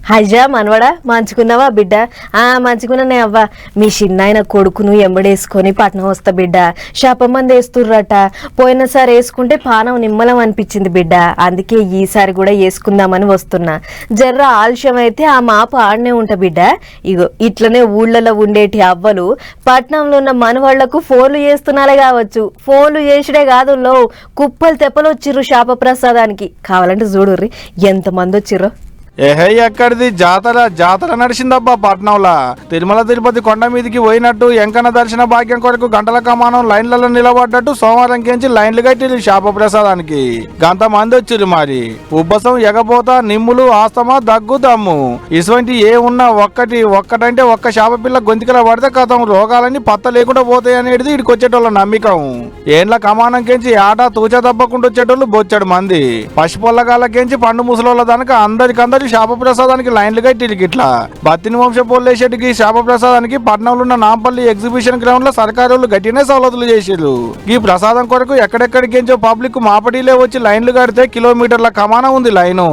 హజా మనవడా మంచుకున్నావా బిడ్డ? మంచుకున్నానే అవ్వ. మీ చిన్నాయన కొడుకును ఎంబడేసుకొని పట్నం వస్తా బిడ్డ. శాపం మంది వేస్తుర్రట. పోయినసారి వేసుకుంటే పానం నిమ్మలం అనిపించింది బిడ్డ. అందుకే ఈసారి కూడా వేసుకుందామని వస్తున్నా. జర్ర ఆలస్యం అయితే ఆ మాపు ఆడనే ఉంటా బిడ్డ. ఇగో ఇట్లనే ఊళ్ళలో ఉండేటి అవ్వలు పట్నంలో ఉన్న మనవాళ్లకు ఫోన్లు చేస్తున్నాలే కావచ్చు. ఫోన్లు చేసుడే కాదు లో కుప్పలు తెప్పలు వచ్చిర్రు శాప ప్రసాదానికి. కావాలంటే చూడుర్రి ఎంతమంది వచ్చిర్రో. ఏహే ఎక్కడిది జాతర నడిచిందబ్బా పట్నంలా. తిరుమల తిరుపతి కొండ మీదికి పోయినట్టు ఎంకన్న దర్శన భాగ్యం కొరకు గంటల కమానం లైన్లలో నిలబడ్డట్టు సోమవారం కెంచి లైన్లు కట్టిరు శాప ప్రసాదానికి. గంత మంది వచ్చిర్రు. మరి ఉబ్బసం, ఎగపోత, నిమ్ములు, ఆస్తమా, దగ్గు, దమ్ము ఇటువంటి ఏ ఉన్నా ఒక్కటంటే ఒక్క శాప పిల్ల గొంతికల పడితే కథం రోగాలన్నీ పత్త లేకుండా పోతాయి అనేది ఇడికి వచ్చేటోళ్ళ నమ్మికం. ఏండ్ల కమానం కెంచి ఆట తూచా తప్పకుండా వచ్చేటోళ్ళు బొచ్చాడు మంది. పసిపొల్లగాళ్ళకెంచి పండు ముసలోళ్ళ దానికి అందరికందరు శాప ప్రసాదానికి లైన్లు కట్టిరు. ఇట్లా బత్తిని వంశ పోలేసేటికి శాప ప్రసాదానికి పట్నంలో ఉన్న నాంపల్లి ఎగ్జిబిషన్ గ్రౌండ్ లో సర్కారు గట్టినే సవలతులు చేసిరు. ఈ ప్రసాదం కొరకు ఎక్కడెక్కడికించో పబ్లిక్ మాపటిలే వచ్చి లైన్లు కడితే కిలోమీటర్ల కమానం ఉంది లైను.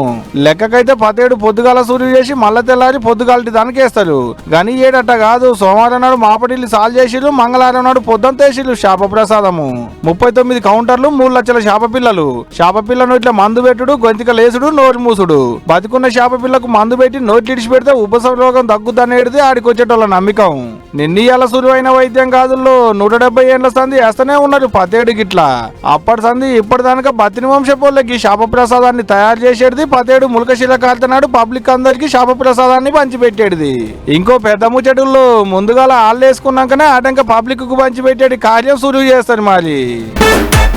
లెక్కకైతే 17 పొద్దుగాల సూర్యుడు చేసి మళ్ళా తెల్లారి పొద్దుగాలి దానికి వేస్తారు. గని ఏడట కాదు. సోమవారం నాడు మాపటిల్లు సాల్ చేసిరు, మంగళవారం నాడు పొద్దుంత వేసిరు శాప ప్రసాదము. 39 కౌంటర్లు, 3 లక్షల శాప పిల్లలు. శాప పిల్లను ఇట్లా మందు పెట్టుడు, గొంతిక లేసుడు, నోరు మూసుడు. బతికున్న శాప పిల్లకు మందు పెట్టి నోట్లు ఇడిచి పెడితే ఉపశమ రోగం తగ్గుద్దనేది ఆడికి వచ్చేటోళ్ళ నమ్మకం. నిన్నీయాల సులువైన వైద్యం కాదుల్లో 170 ఏండ్ల సంధి వేస్తూనే ఉన్నారు 17 గిట్లా. అప్పటి సంధి ఇప్పటిదానిక బతిని వంశపోళ్ళకి శాప ప్రసాదాన్ని తయారు చేసేది 17 ములకశిల కాల్తనాడు పబ్లిక్ అందరికి శాప ప్రసాదాన్ని పంచిపెట్టేది. ఇంకో పెద్ద ముచ్చటుల్లో ముందుగా ఆళ్ళేసుకున్నాకనే ఆటంక పబ్లిక్ కు పంచిపెట్టేది కార్యం సులువు చేస్తారు మరి.